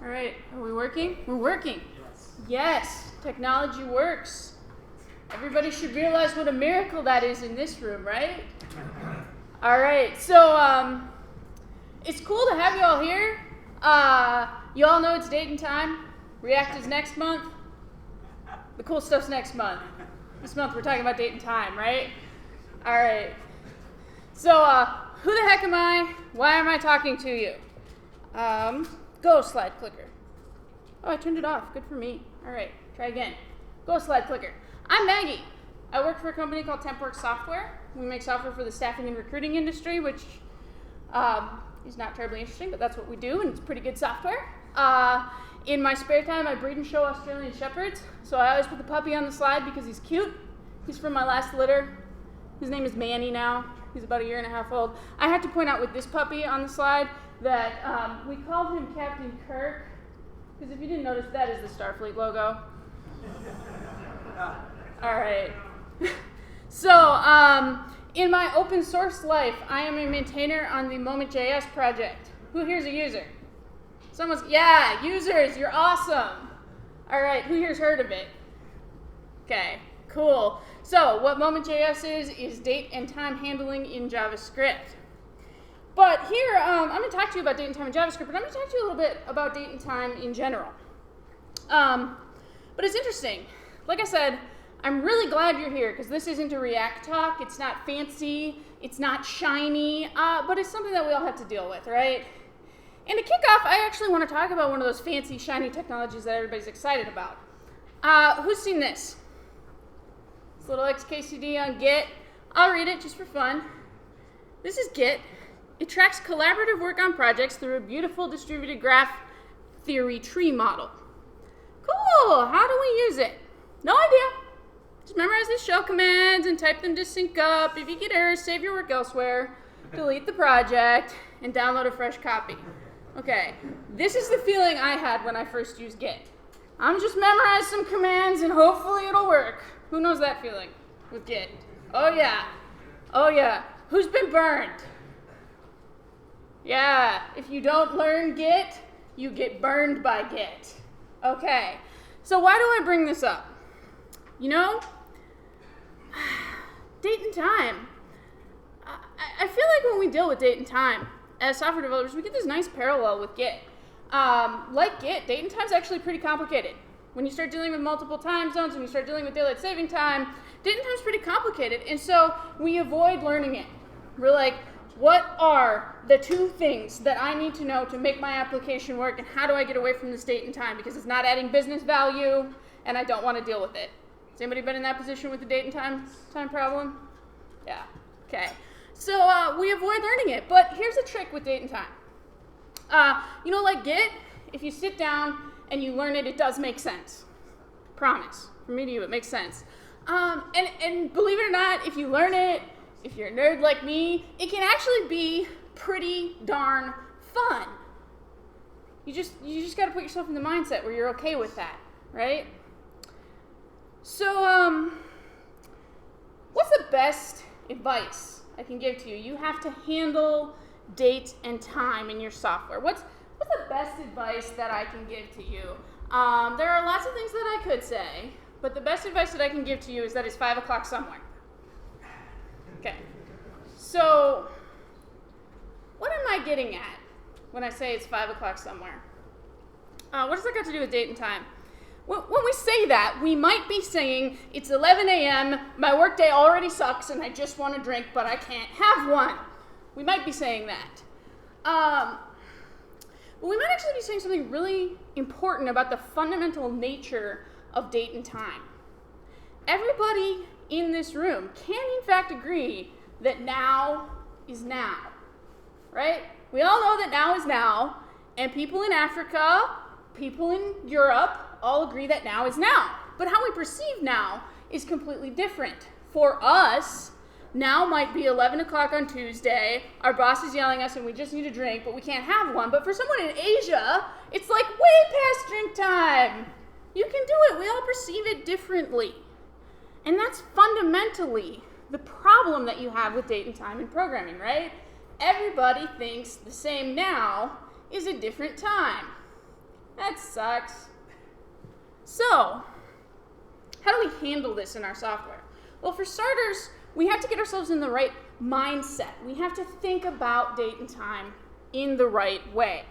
All right, are we working? We're working. Yes, technology works. Everybody should realize what a miracle that is in this room, right? All right, so it's cool to have you all here. You all know it's date and time. React is next month. The cool stuff's next month. This month we're talking about date and time, right? All right. So who the heck am I? Why am I talking to you? Go slide clicker. Oh, I turned it off. Good for me. All right, try again. Go slide clicker. I'm Maggie. I work for a company called TempWorks Software. We make software for the staffing and recruiting industry, which is not terribly interesting, but that's what we do, and it's pretty good software. In my spare time, I breed and show Australian Shepherds, so I always put the puppy on the slide because he's cute. He's from my last litter. His name is Manny now. He's about 1.5 years old. I have to point out with this puppy on the slide that we called him Captain Kirk, because if you didn't notice, that is the Starfleet logo. All right. So, in my open source life, I am a maintainer on the Moment.js project. Who here's a user? Yeah, users, you're awesome. All right, who here's heard of it? Okay, cool. So, what Moment.js is date and time handling in JavaScript. But here, I'm going to talk to you about date and time in JavaScript, but I'm going to talk to you a little bit about date and time in general. But it's interesting. Like I said, I'm really glad you're here, because this isn't a React talk. It's not fancy. It's not shiny. But it's something that we all have to deal with, right? And to kick off, I actually want to talk about one of those fancy, shiny technologies that everybody's excited about. Who's seen this? This little XKCD on Git. I'll read it just for fun. This is Git. It tracks collaborative work on projects through a beautiful distributed graph theory tree model. Cool. How do we use it? No idea. Just memorize these shell commands and type them to sync up. If you get errors, save your work elsewhere, delete the project, and download a fresh copy. Okay, this is the feeling I had when I first used Git. I'm just memorize some commands and hopefully it'll work. Who knows that feeling with Git? Oh yeah. Oh yeah. Who's been burned? Yeah, if you don't learn Git, you get burned by Git. Okay, so why do I bring this up? You know, date and time. I feel like when we deal with date and time, as software developers, we get this nice parallel with Git. Like Git, date and time is actually pretty complicated. When you start dealing with multiple time zones, when you start dealing with daylight saving time, date and time is pretty complicated, and so we avoid learning it. We're like, what are the 2 things that I need to know to make my application work, and how do I get away from this date and time? Because it's not adding business value, and I don't want to deal with it. Has anybody been in that position with the date and time problem? Yeah, okay. So we avoid learning it, but here's a trick with date and time. You know, like Git, if you sit down and you learn it, it does make sense. Promise. From me to you, it makes sense. And believe it or not, if you learn it, if you're a nerd like me, it can actually be pretty darn fun. You just got to put yourself in the mindset where you're okay with that, right? So, what's the best advice I can give to you? You have to handle date and time in your software. What's the best advice that I can give to you? There are lots of things that I could say, but the best advice that I can give to you is that it's 5 o'clock somewhere. Okay, so what am I getting at when I say it's 5 o'clock somewhere? What does that got to do with date and time? When we say that, we might be saying it's 11 a.m., my workday already sucks, and I just want a drink, but I can't have one. We might be saying that. But we might actually be saying something really important about the fundamental nature of date and time. Everybody in this room can in fact agree that now is now, right? We all know that now is now, and people in Africa, people in Europe, all agree that now is now. But how we perceive now is completely different. For us, now might be 11 o'clock on Tuesday, our boss is yelling at us and we just need a drink, but we can't have one. But for someone in Asia, it's like way past drink time. You can do it. We all perceive it differently. And that's fundamentally the problem that you have with date and time in programming, right? Everybody thinks the same now is a different time. sucks. So, how do we handle this in our software? Well, for starters, we have to get ourselves in the right mindset. We have to think about date and time in the right way.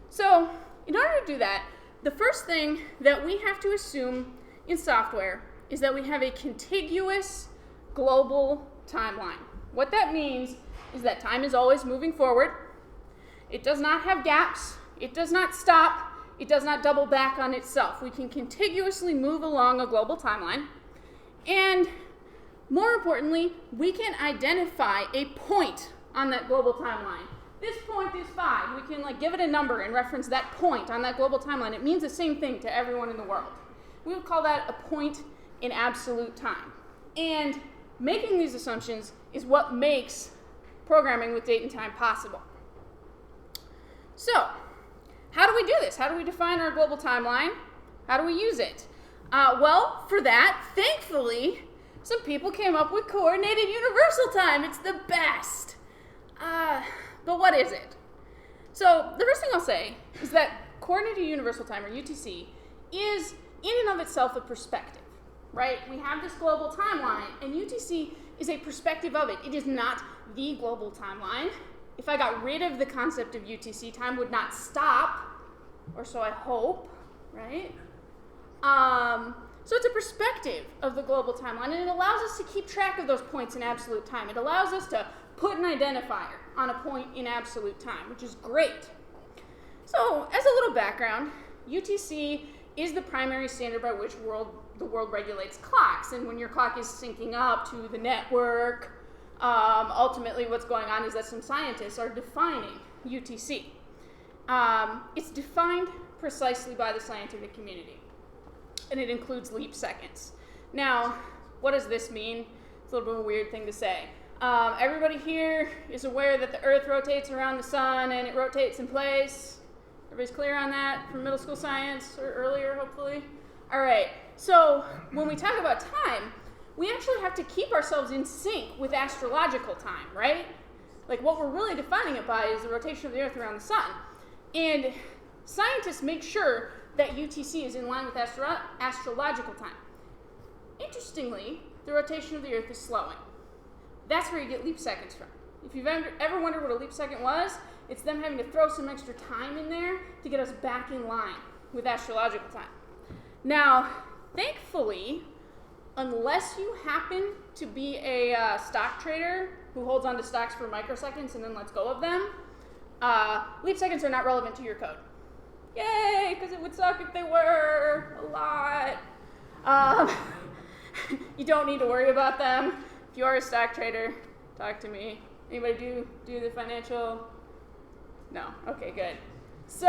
So, in order to do that, the first thing that we have to assume in software is that we have a contiguous global timeline. What that means is that time is always moving forward. It does not have gaps. It does not stop. It does not double back on itself. We can contiguously move along a global timeline. And more importantly, we can identify a point on that global timeline. This point is 5. We can give it a number and reference that point on that global timeline. It means the same thing to everyone in the world. We would call that a point in absolute time. And making these assumptions is what makes programming with date and time possible. So, how do we do this? How do we define our global timeline? How do we use it? Well, for that, thankfully, some people came up with coordinated universal time. It's the best. But what is it? So the first thing I'll say is that coordinated universal time, or UTC, is in and of itself a perspective, right? We have this global timeline, and UTC is a perspective of it. It is not the global timeline. If I got rid of the concept of UTC, time would not stop, or so I hope, right? So it's a perspective of the global timeline, and it allows us to keep track of those points in absolute time. It allows us to put an identifier on a point in absolute time, which is great. So, as a little background, UTC is the primary standard by which the world regulates clocks. And when your clock is syncing up to the network, ultimately what's going on is that some scientists are defining UTC. It's defined precisely by the scientific community, and it includes leap seconds. Now, what does this mean? It's a little bit of a weird thing to say. Everybody here is aware that the Earth rotates around the sun and it rotates in place. Everybody's clear on that from middle school science or earlier, hopefully? All right, so when we talk about time, we actually have to keep ourselves in sync with astrological time, right? Like what we're really defining it by is the rotation of the Earth around the sun. And scientists make sure that UTC is in line with astrological time. Interestingly, the rotation of the Earth is slowing. That's where you get leap seconds from. If you've ever wondered what a leap second was, it's them having to throw some extra time in there to get us back in line with astrological time. Now, thankfully, unless you happen to be a stock trader who holds on to stocks for microseconds and then lets go of them, leap seconds are not relevant to your code. Yay, because it would suck if they were a lot. You don't need to worry about them. If you are a stock trader, talk to me. Anybody do the financial? No. Okay, good. So,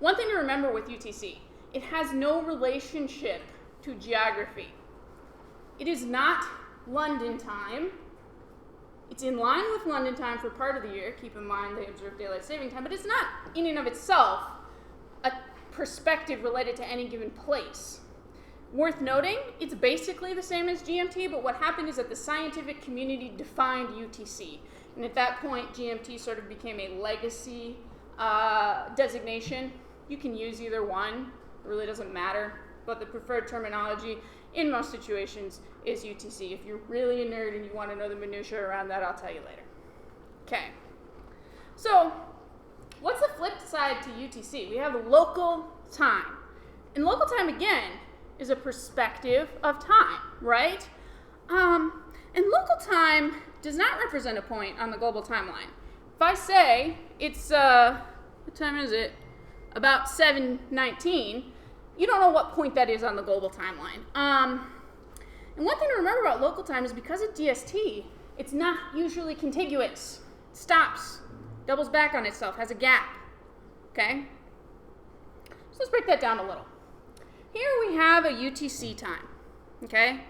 one thing to remember with UTC, it has no relationship to geography. It is not London time. It's in line with London time for part of the year. Keep in mind they observe daylight saving time, but it's not in and of itself a perspective related to any given place. Worth noting, it's basically the same as GMT, but what happened is that the scientific community defined UTC. And at that point, GMT sort of became a legacy designation. You can use either one. It really doesn't matter. But the preferred terminology in most situations is UTC. If you're really a nerd and you want to know the minutiae around that, I'll tell you later. Okay. So, what's the flip side to UTC? We have local time. And local time, again, is a perspective of time, right? And local time does not represent a point on the global timeline. If I say it's, what time is it? About 7:19, you don't know what point that is on the global timeline. And one thing to remember about local time is because of DST, it's not usually contiguous. It stops, doubles back on itself, has a gap, okay? So let's break that down a little. Here we have a UTC time, okay?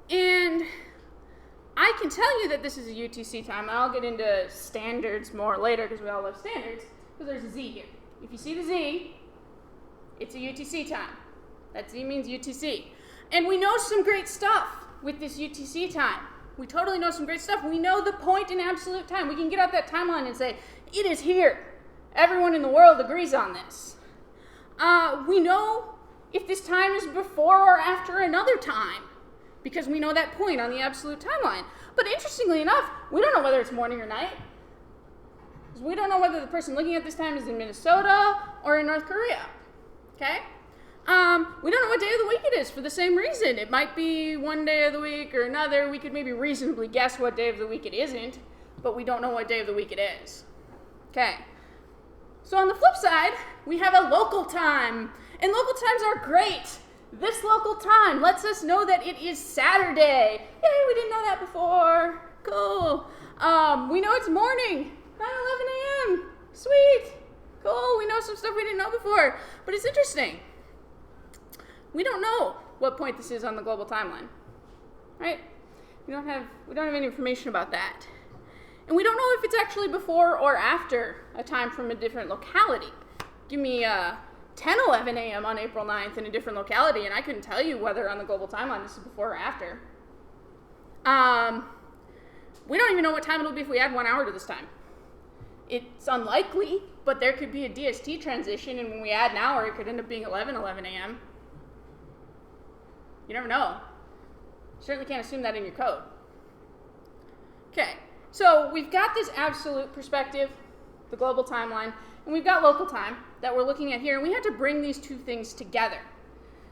And I can tell you that this is a UTC time, and I'll get into standards more later because we all love standards, because there's a Z here. If you see the Z, it's a UTC time. That Z means UTC. And we know some great stuff with this UTC time. We totally know some great stuff. We know the point in absolute time. We can get out that timeline and say, it is here Everyone in the world agrees on this. We know if this time is before or after another time, because we know that point on the absolute timeline. But interestingly enough, we don't know whether it's morning or night. Because we don't know whether the person looking at this time is in Minnesota or in North Korea. Okay? We don't know what day of the week it is for the same reason. It might be one day of the week or another. We could maybe reasonably guess what day of the week it isn't, but we don't know what day of the week it is. Okay. So on the flip side, we have a local time. And local times are great. This local time lets us know that it is Saturday. Yay, we didn't know that before. Cool. We know it's morning, 9:11 a.m. Sweet. Cool, we know some stuff we didn't know before. But it's interesting. We don't know what point this is on the global timeline, right? We don't have any information about that. And we don't know if it's actually before or after a time from a different locality. Give me 10:11 a.m. on April 9th in a different locality, and I couldn't tell you whether on the global timeline this is before or after. We don't even know what time it'll be if we add 1 hour to this time. It's unlikely, but there could be a DST transition, and when we add an hour, it could end up being 11:11 a.m. You never know. You certainly can't assume that in your code. Okay, so we've got this absolute perspective, the global timeline, and we've got local time that we're looking at here, and we had to bring these two things together.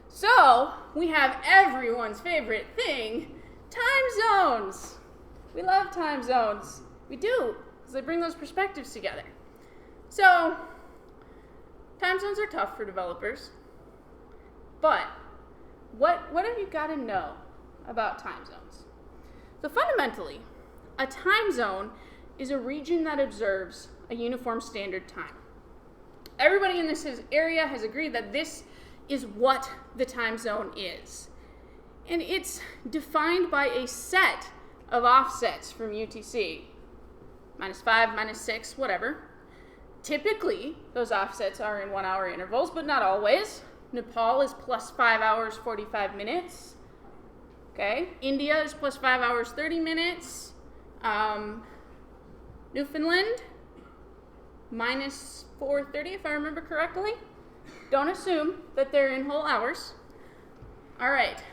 So we have everyone's favorite thing, time zones. We love time zones. We do, because they bring those perspectives together. So time zones are tough for developers, but what have you got to know about time zones? So fundamentally, a time zone is a region that observes a uniform standard time. Everybody in this area has agreed that this is what the time zone is. And it's defined by a set of offsets from UTC. -5, -6, whatever. Typically, those offsets are in 1 hour intervals, but not always. Nepal is +5 hours, 45 minutes. Okay, India is +5 hours, 30 minutes. Newfoundland, -4:30, if I remember correctly. Don't assume that they're in whole hours. All right,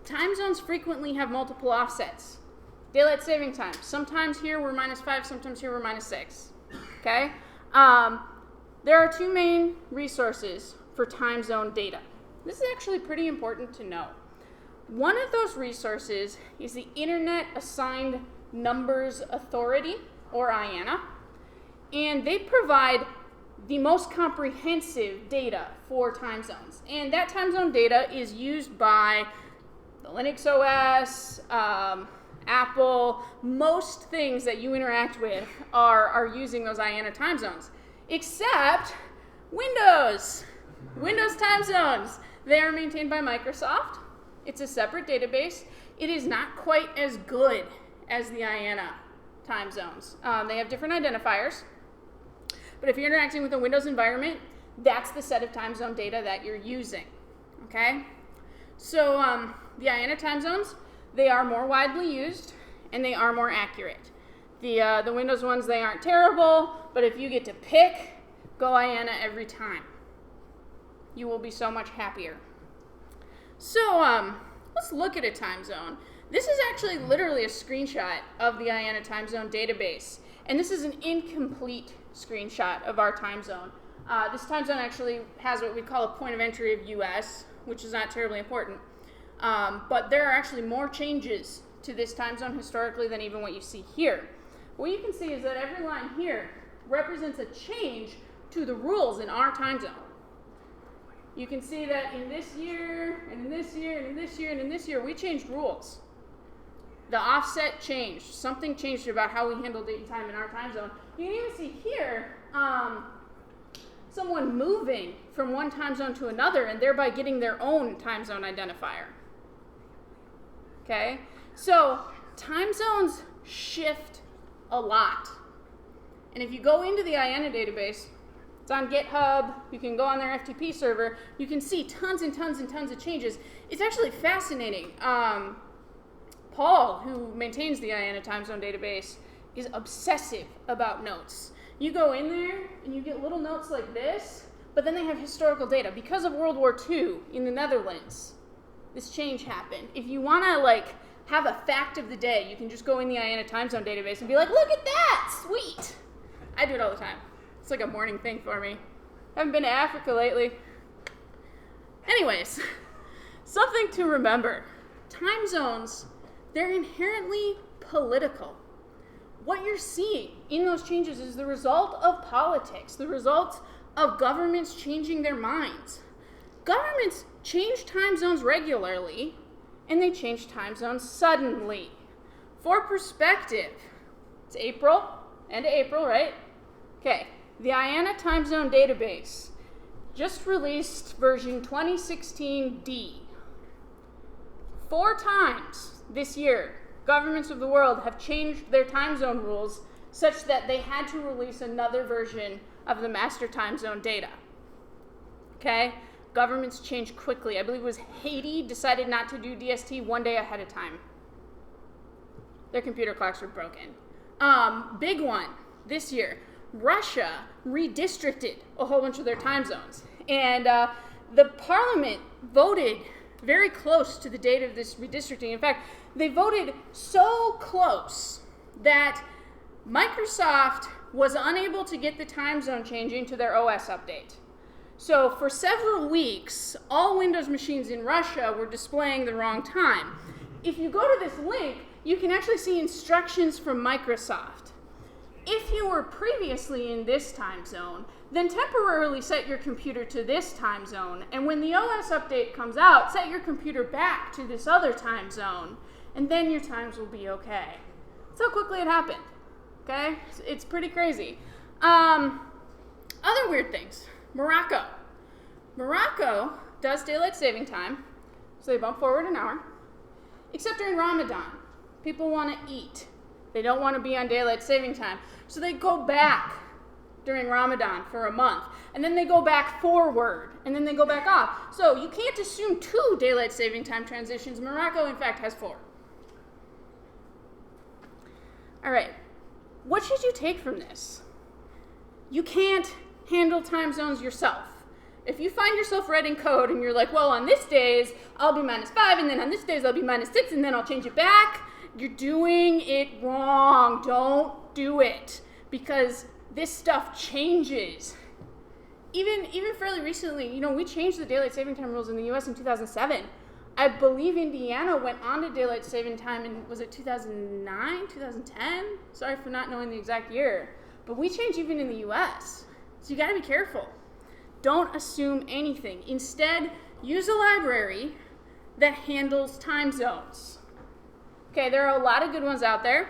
time zones frequently have multiple offsets. Daylight saving time. Sometimes here we're -5, sometimes here we're -6. Okay, there are two main resources for time zone data. This is actually pretty important to know. One of those resources is the Internet Assigned Numbers Authority, or IANA, and they provide the most comprehensive data for time zones. And that time zone data is used by the Linux OS, Apple. Most things that you interact with are using those IANA time zones, except Windows. Windows time zones. They are maintained by Microsoft. It's a separate database. It is not quite as good as the IANA time zones. They have different identifiers. But if you're interacting with a Windows environment, that's the set of time zone data that you're using. Okay? So the IANA time zones, they are more widely used and they are more accurate. The Windows ones, they aren't terrible, but if you get to pick, go IANA every time. You will be so much happier. So let's look at a time zone. This is actually literally a screenshot of the IANA time zone database. And this is an incomplete screenshot of our time zone. This time zone actually has what we call a point of entry of US, which is not terribly important. But there are actually more changes to this time zone historically than even what you see here. What you can see is that every line here represents a change to the rules in our time zone. You can see that in this year, and in this year, and in this year, and in this year, we changed rules. The offset changed. Something changed about how we handle date and time in our time zone. You can even see here someone moving from one time zone to another and thereby getting their own time zone identifier. Okay? So time zones shift a lot. And if you go into the IANA database, it's on GitHub, you can go on their FTP server, you can see tons and tons and tons of changes. It's actually fascinating. Paul, who maintains the IANA time zone database, is obsessive about notes. You go in there and you get little notes like this, but then they have historical data. Because of World War II in the Netherlands, this change happened. If you want to like have a fact of the day, you can just go in the IANA time zone database and be like, look at that, sweet. I do it all the time. It's like a morning thing for me. Haven't been to Africa lately. Anyways, something to remember. Time zones, they're inherently political. What you're seeing in those changes is the result of politics, the result of governments changing their minds. Governments change time zones regularly, and they change time zones suddenly. For perspective, it's April, end of April, right? Okay, the IANA time zone database just released version 2016D. 4 times this year, governments of the world have changed their time zone rules such that they had to release another version of the master time zone data. Okay? Governments change quickly. I believe it was Haiti decided not to do DST 1 day ahead of time. Their computer clocks were broken. Big one this year. Russia redistricted a whole bunch of their time zones. And the parliament voted very close to the date of this redistricting. In fact, they voted so close that Microsoft was unable to get the time zone changing to their OS update. So for several weeks, all Windows machines in Russia were displaying the wrong time. If you go to this link, you can actually see instructions from Microsoft. If you were previously in this time zone, then temporarily set your computer to this time zone, and when the OS update comes out, set your computer back to this other time zone, and then your times will be okay. That's how quickly it happened, okay? It's pretty crazy. Other weird things. Morocco. Morocco does daylight saving time, so they bump forward an hour, except during Ramadan. People want to eat. They don't want to be on daylight saving time, so they go back during Ramadan for a month, and then they go back forward, and then they go back off. So you can't assume 2 daylight saving time transitions. Morocco, in fact, has 4. All right, what should you take from this? You can't handle time zones yourself. If you find yourself writing code and you're like, well, on this days, I'll be -5, and then on this days, I'll be -6, and then I'll change it back, you're doing it wrong. Don't do it, because this stuff changes. Even fairly recently, we changed the daylight saving time rules in the US in 2007. I believe Indiana went on to daylight saving time in, was it 2009, 2010? Sorry for not knowing the exact year. But we changed even in the US. So you gotta be careful. Don't assume anything. Instead, use a library that handles time zones. Okay, there are a lot of good ones out there.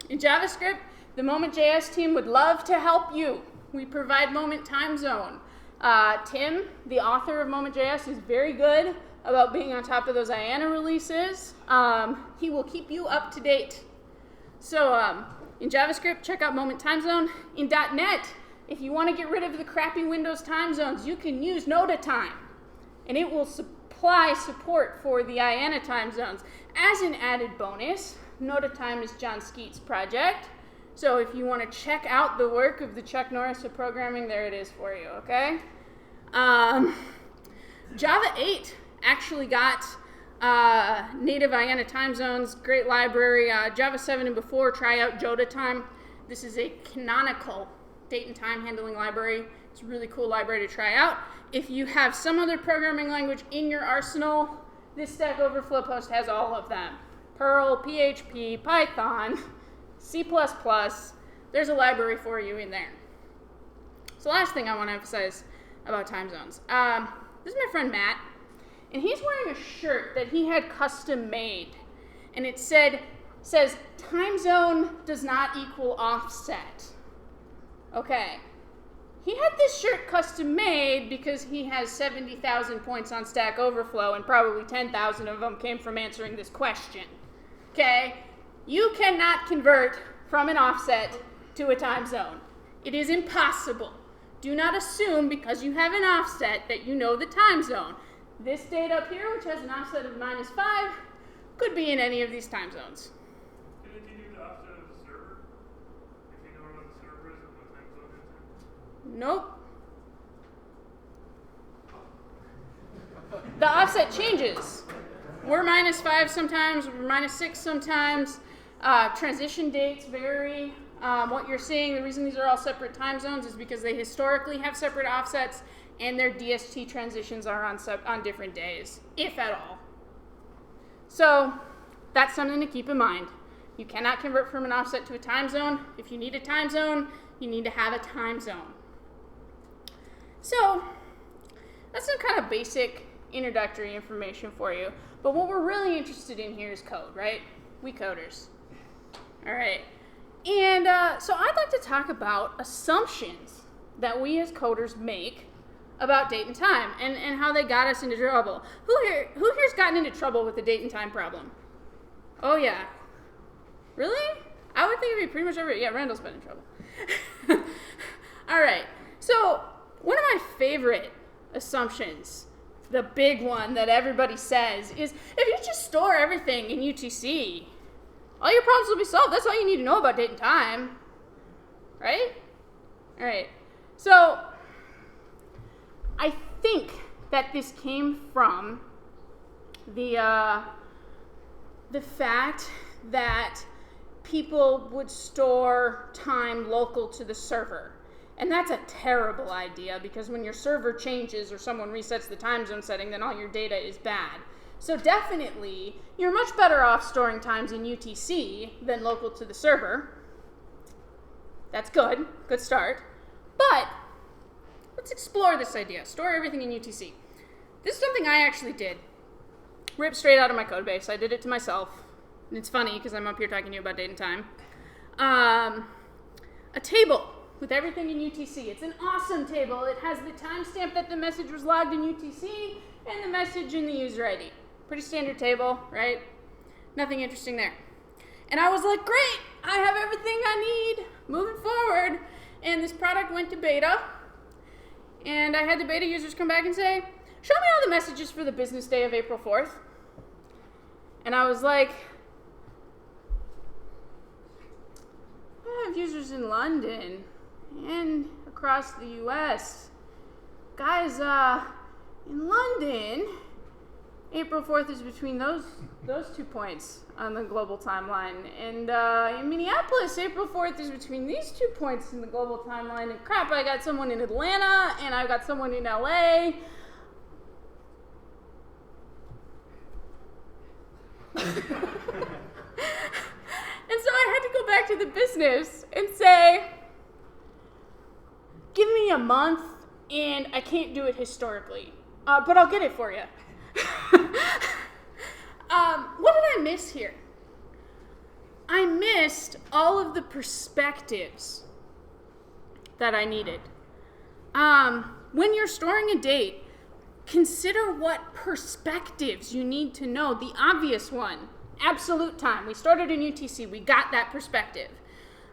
In JavaScript, the Moment.js team would love to help you. We provide Moment time zone. Tim, the author of Moment.js, is very good about being on top of those IANA releases. He will keep you up to date. So in JavaScript, check out Moment time zone. In .NET, if you want to get rid of the crappy Windows time zones, you can use Notatime, and it will supply support for the IANA time zones. As an added bonus, Notatime is John Skeet's project. So if you want to check out the work of the Chuck Norris of programming, there it is for you, okay? Java 8 actually got native IANA time zones, great library. Java 7 and before, try out Jotatime. This is a canonical date and time handling library. It's a really cool library to try out. If you have some other programming language in your arsenal, this Stack Overflow post has all of them. Perl, PHP, Python, C++, there's a library for you in there. So last thing I want to emphasize about time zones. This is my friend Matt, and he's wearing a shirt that he had custom made, and it says time zone does not equal offset. Okay. He had this shirt custom made because he has 70,000 points on Stack Overflow, and probably 10,000 of them came from answering this question. Okay? You cannot convert from an offset to a time zone. It is impossible. Do not assume because you have an offset that you know the time zone. This date up here, which has an offset of -5, could be in any of these time zones. Can you do the offset of the server? If you know where the server is and what time Nope. The offset changes. We're -5 sometimes, we're -6 sometimes. Transition dates vary. What you're seeing, the reason these are all separate time zones is because they historically have separate offsets and their DST transitions are on different days, if at all. So that's something to keep in mind. You cannot convert from an offset to a time zone. If you need a time zone, you need to have a time zone. So that's some kind of basic introductory information for you. But what we're really interested in here is code, right? We coders. All right. And so I'd like to talk about assumptions that we as coders make about date and time and how they got us into trouble. Who here's gotten into trouble with the date and time problem? Oh, yeah. Really? I would think it'd be pretty much every... Yeah, Randall's been in trouble. All right. So one of my favorite assumptions, the big one that everybody says, is if you just store everything in UTC, all your problems will be solved. That's all you need to know about date and time. Right? All right. So I think that this came from the fact that people would store time local to the server. And that's a terrible idea because when your server changes or someone resets the time zone setting, then all your data is bad. So definitely, you're much better off storing times in UTC than local to the server. That's good. Good start. But let's explore this idea. Store everything in UTC. This is something I actually did. Ripped straight out of my code base. I did it to myself. And it's funny because I'm up here talking to you about date and time. A table with everything in UTC. It's an awesome table. It has the timestamp that the message was logged in UTC and the message in the user ID. Pretty standard table, right? Nothing interesting there. And I was like, great, I have everything I need moving forward. And this product went to beta. And I had the beta users come back and say, show me all the messages for the business day of April 4th. And I was like, I have users in London and across the US. Guys, in London, April 4th is between those 2 points on the global timeline. And in Minneapolis, April 4th is between these 2 points in the global timeline. And crap, I got someone in Atlanta, and I've got someone in LA. And so I had to go back to the business and say, give me a month, and I can't do it historically, but I'll get it for you. What did I miss here? I missed all of the perspectives that I needed. When you're storing a date, consider what perspectives you need to know. The obvious one, absolute time. We started in UTC. We got that perspective.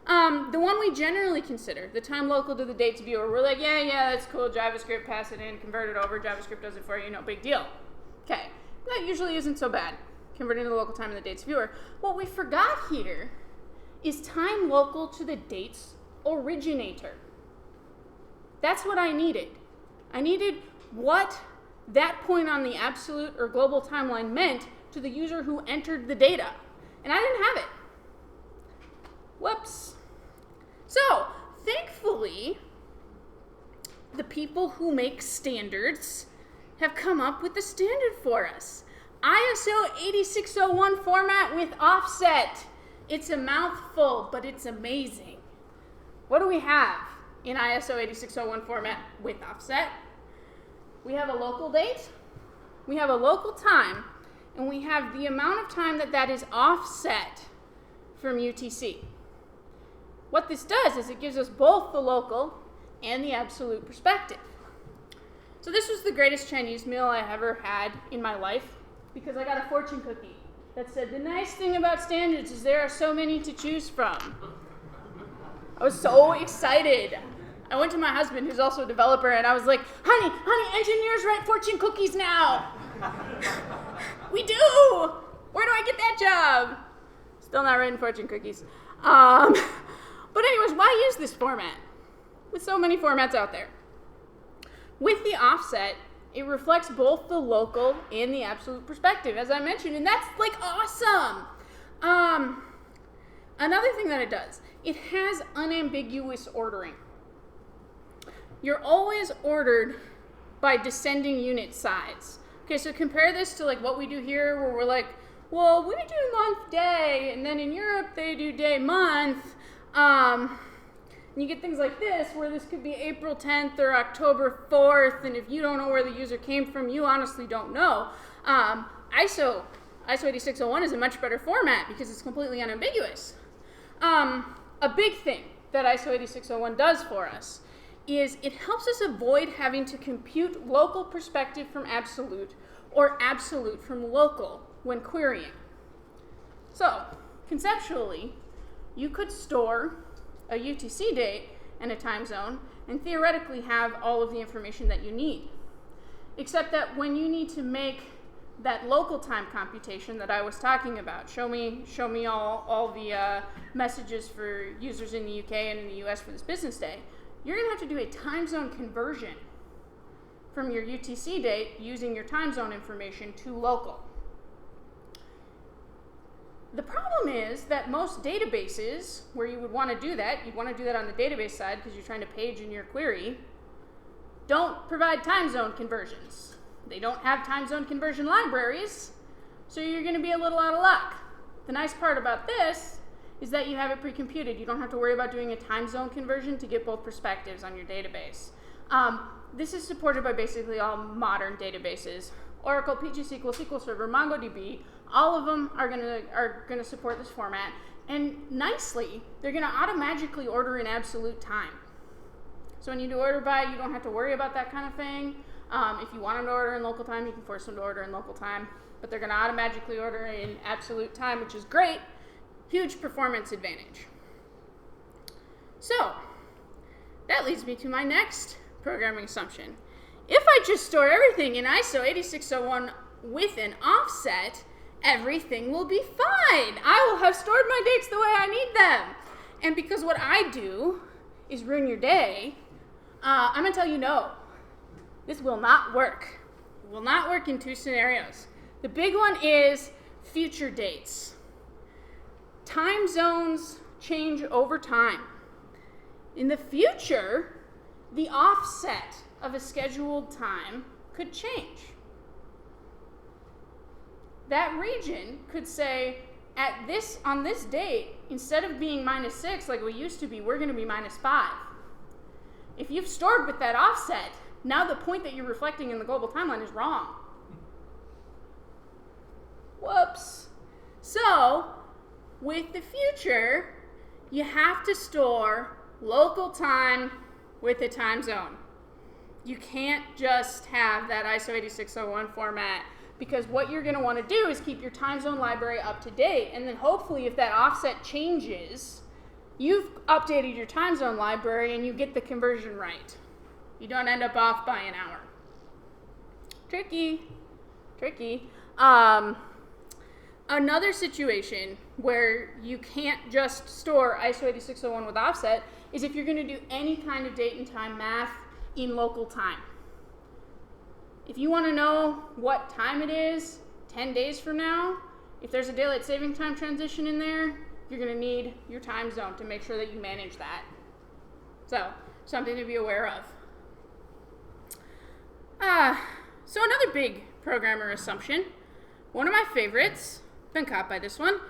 The one we generally consider, the time local to the dates viewer. We're like, yeah, that's cool. JavaScript, pass it in, convert it over. JavaScript does it for you. No big deal. Okay, that usually isn't so bad, converting the local time in the dates viewer. What we forgot here is time local to the dates originator. That's what I needed. I needed what that point on the absolute or global timeline meant to the user who entered the data. And I didn't have it. Whoops. So, thankfully, the people who make standards have come up with the standard for us. ISO 8601 format with offset. It's a mouthful, but it's amazing. What do we have in ISO 8601 format with offset? We have a local date, we have a local time, and we have the amount of time that is offset from UTC. What this does is it gives us both the local and the absolute perspective. So this was the greatest Chinese meal I ever had in my life because I got a fortune cookie that said, the nice thing about standards is there are so many to choose from. I was so excited. I went to my husband, who's also a developer, and I was like, honey, engineers write fortune cookies now. We do. Where do I get that job? Still not writing fortune cookies. But anyways, why use this format? with so many formats out there. With the offset, it reflects both the local and the absolute perspective, as I mentioned, and that's like awesome. Another thing that it does, it has unambiguous ordering. You're always ordered by descending unit size. Okay, so compare this to like what we do here, where we're like, well, we do month, day, and then in Europe they do day, month. And you get things like this, where this could be April 10th or October 4th, and if you don't know where the user came from, you honestly don't know. ISO 8601 is a much better format because it's completely unambiguous. A big thing that ISO 8601 does for us is it helps us avoid having to compute local perspective from absolute or absolute from local when querying. So, conceptually, you could store a UTC date and a time zone and theoretically have all of the information that you need. Except that when you need to make that local time computation that I was talking about, show me all the messages for users in the UK and in the US for this business day, you're going to have to do a time zone conversion from your UTC date using your time zone information to local. The problem is that most databases where you would want to do that, you'd want to do that on the database side because you're trying to page in your query, don't provide time zone conversions. They don't have time zone conversion libraries, so you're going to be a little out of luck. The nice part about this is that you have it pre-computed. You don't have to worry about doing a time zone conversion to get both perspectives on your database. This is supported by basically all modern databases. Oracle, PGSQL, SQL Server, MongoDB, all of them are gonna support this format. And nicely, they're gonna automatically order in absolute time. So when you do order by, you don't have to worry about that kind of thing. If you want them to order in local time, you can force them to order in local time. But they're gonna automatically order in absolute time, which is great. Huge performance advantage. So, that leads me to my next programming assumption. If I just store everything in ISO 8601 with an offset, everything will be fine. I will have stored my dates the way I need them. And because what I do is ruin your day, I'm going to tell you no. This will not work. It will not work in two scenarios. The big one is future dates. Time zones change over time. In the future, the offset of a scheduled time could change. That region could say, on this date, instead of being -6 like we used to be, we're going to be -5. If you've stored with that offset, now the point that you're reflecting in the global timeline is wrong. Whoops. So, with the future, you have to store local time with a time zone. You can't just have that ISO 8601 format, because what you're going to want to do is keep your time zone library up to date, and then hopefully if that offset changes, you've updated your time zone library and you get the conversion right. You don't end up off by an hour. Tricky. Another situation where you can't just store ISO 8601 with offset is if you're going to do any kind of date and time math in local time. If you want to know what time it is 10 days from now, if there's a daylight saving time transition in there, you're going to need your time zone to make sure that you manage that. So, something to be aware of. So another big programmer assumption, one of my favorites, been caught by this one.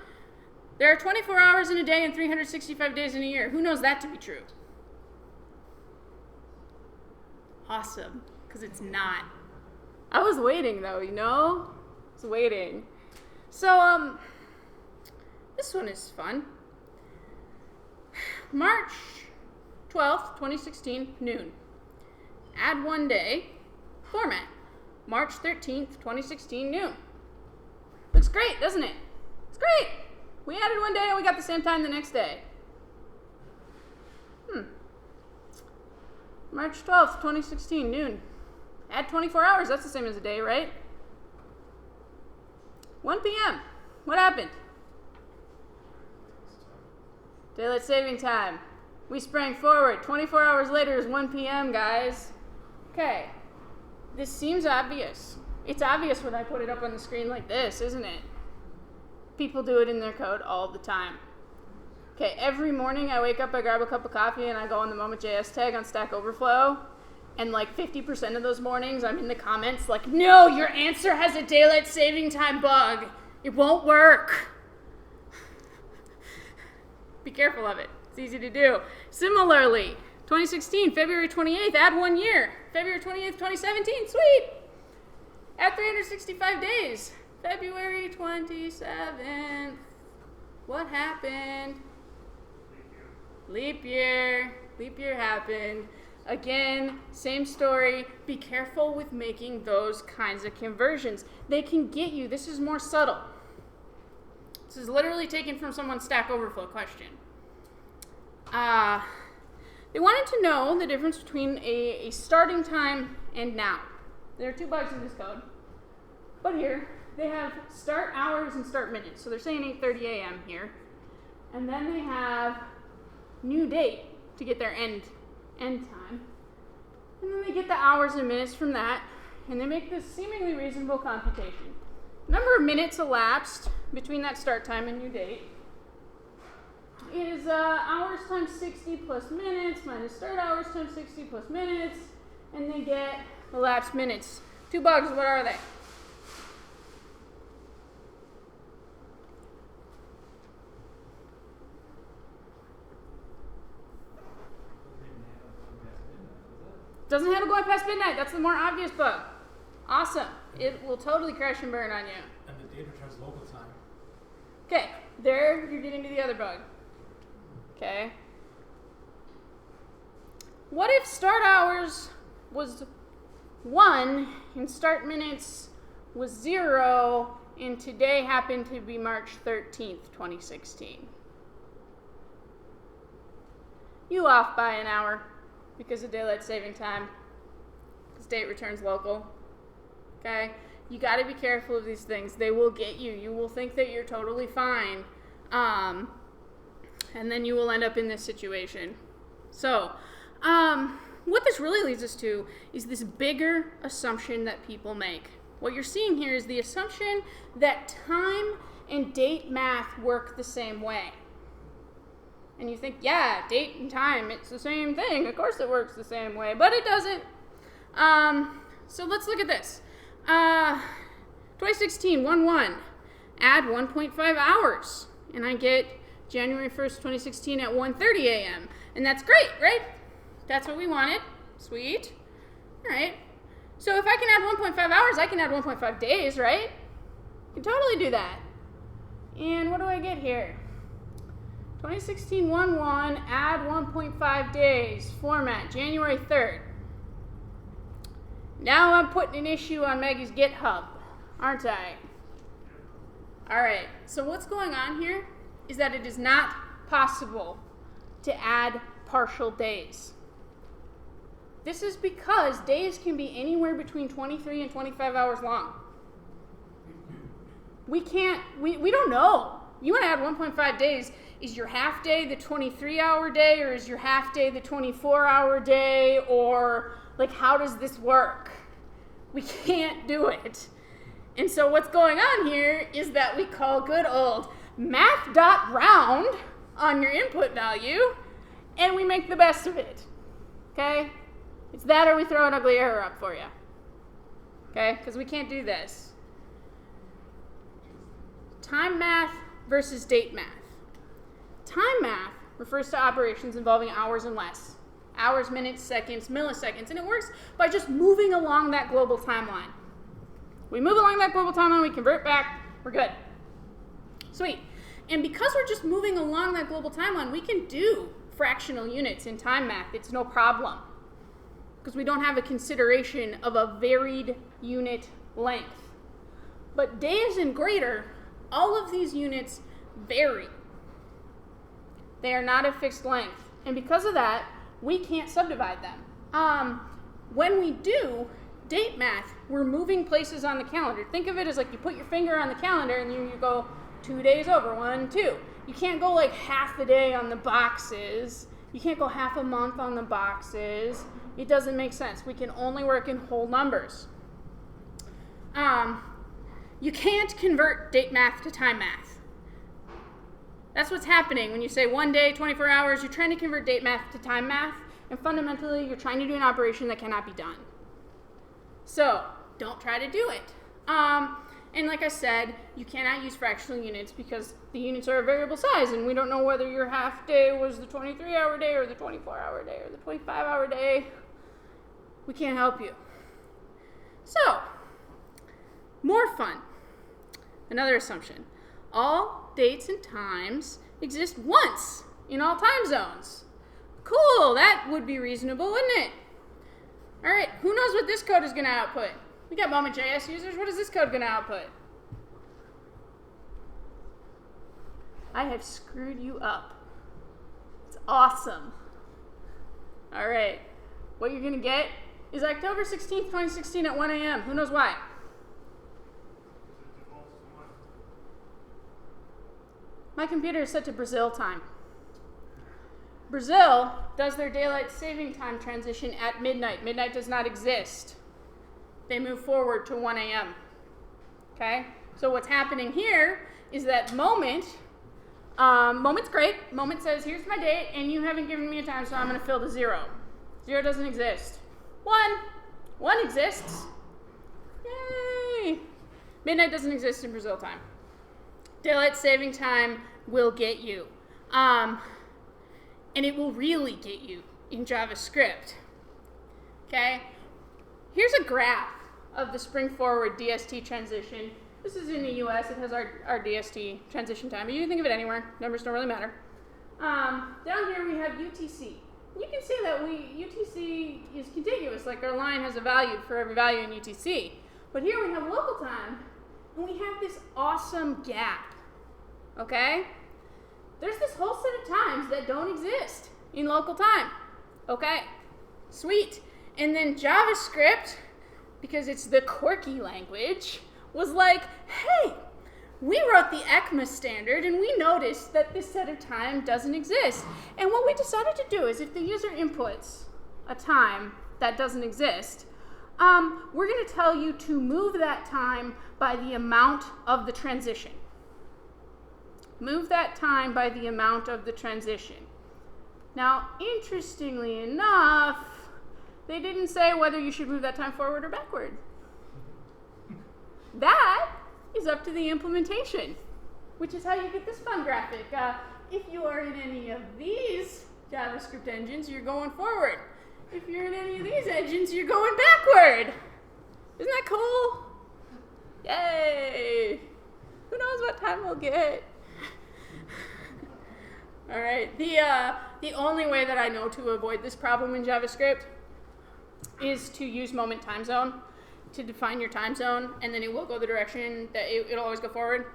There are 24 hours in a day and 365 days in a year. Who knows that to be true? Awesome, because it's not. I was waiting though, you know? I was waiting. So, this one is fun. March 12th, 2016, noon. Add one day, format. March 13th, 2016, noon. Looks great, doesn't it? It's great. We added one day and we got the same time the next day. March 12th, 2016, noon. Add 24 hours, that's the same as a day, right? 1 p.m. What happened? Daylight saving time. We sprang forward. 24 hours later is 1 p.m., guys. Okay. This seems obvious. It's obvious when I put it up on the screen like this, isn't it? People do it in their code all the time. Okay, every morning I wake up, I grab a cup of coffee, and I go on the Moment.js tag on Stack Overflow. And like 50% of those mornings, I'm in the comments like, no, your answer has a daylight saving time bug. It won't work. Be careful of it. It's easy to do. Similarly, 2016, February 28th, add 1 year. February 28th, 2017, sweet. Add 365 days. February 27th. What happened? Leap year. Leap year happened. Again, same story. Be careful with making those kinds of conversions. They can get you. This is more subtle. This is literally taken from someone's Stack Overflow question. They wanted to know the difference between a starting time and now. There are 2 bugs in this code. But here, they have start hours and start minutes. So they're saying 8:30 a.m. here. And then they have new date to get their end time. And then they get the hours and minutes from that. And they make this seemingly reasonable computation. Number of minutes elapsed between that start time and new date is hours times 60 plus minutes minus start hours times 60 plus minutes. And they get elapsed minutes. 2 bugs, what are they? Doesn't have a going past midnight. That's the more obvious bug. Awesome. It will totally crash and burn on you. And the date returns local time. Okay, there you're getting to the other bug. Okay. What if start hours was 1 and start minutes was 0 and today happened to be March 13th, 2016? You off by an hour because of daylight saving time. Because date returns local. Okay? You got to be careful of these things. They will get you. You will think that you're totally fine. And then you will end up in this situation. So, what this really leads us to is this bigger assumption that people make. What you're seeing here is the assumption that time and date math work the same way. And you think, yeah, date and time, it's the same thing. Of course it works the same way, but it doesn't. So let's look at this. 2016, 1-1, add 1.5 hours. And I get January 1st, 2016 at 1:30 a.m. And that's great, right? That's what we wanted. Sweet. All right. So if I can add 1.5 hours, I can add 1.5 days, right? I can totally do that. And what do I get here? 2016 1-1, add 1.5 days, format, January 3rd. Now I'm putting an issue on Maggie's GitHub, aren't I? All right, so what's going on here is that it is not possible to add partial days. This is because days can be anywhere between 23 and 25 hours long. We don't know. You want to add 1.5 days. Is your half day the 23-hour day, or is your half day the 24-hour day, or like how does this work? We can't do it. And so what's going on here is that we call good old math.round on your input value, and we make the best of it. Okay? It's that or we throw an ugly error up for you. Okay? Because we can't do this. Time math versus date math. Time math refers to operations involving hours and less. Hours, minutes, seconds, milliseconds. And it works by just moving along that global timeline. We move along that global timeline, we convert back, we're good. Sweet. And because we're just moving along that global timeline, we can do fractional units in time math. It's no problem. Because we don't have a consideration of a varied unit length. But days and greater, all of these units vary. They are not a fixed length. And because of that, we can't subdivide them. When we do date math, we're moving places on the calendar. Think of it as like you put your finger on the calendar and you go 2 days over, 1, 2. You can't go like half the day on the boxes. You can't go half a month on the boxes. It doesn't make sense. We can only work in whole numbers. You can't convert date math to time math. That's what's happening when you say 1 day, 24 hours. You're trying to convert date math to time math, and fundamentally, you're trying to do an operation that cannot be done. So don't try to do it. And like I said, you cannot use fractional units because the units are a variable size, and we don't know whether your half day was the 23-hour day or the 24-hour day or the 25-hour day. We can't help you. So, more fun. Another assumption. All dates and times exist once in all time zones. Cool, that would be reasonable, wouldn't it? All right, who knows what this code is going to output? We got Moment.js users. What is this code going to output? I have screwed you up. It's awesome. All right, what you're going to get is October 16th, 2016 at 1 a.m. Who knows why? My computer is set to Brazil time. Brazil does their daylight saving time transition at midnight. Midnight does not exist. They move forward to 1 a.m. Okay? So what's happening here is that Moment's great. Moment says, here's my date, and you haven't given me a time, so I'm going to fill to 0. 0 doesn't exist. 1 exists. Yay! Midnight doesn't exist in Brazil time. Daylight saving time will get you. And it will really get you in JavaScript. Okay? Here's a graph of the Spring Forward DST transition. This is in the US. It has our DST transition time. But you can think of it anywhere. Numbers don't really matter. Down here we have UTC. You can see that UTC is contiguous. Like our line has a value for every value in UTC. But here we have local time. And we have this awesome gap. Okay? There's this whole set of times that don't exist in local time. Okay, sweet. And then JavaScript, because it's the quirky language, was like, hey, we wrote the ECMA standard and we noticed that this set of time doesn't exist. And what we decided to do is if the user inputs a time that doesn't exist, we're going to tell you to move that time by the amount of the transition. Move that time by the amount of the transition. Now, interestingly enough, they didn't say whether you should move that time forward or backward. That is up to the implementation, which is how you get this fun graphic. If you are in any of these JavaScript engines, you're going forward. If you're in any of these engines, you're going backward. Isn't that cool? Yay! Who knows what time we'll get? All right, the only way that I know to avoid this problem in JavaScript is to use moment time zone to define your time zone, and then it will go the direction that it'll always go forward.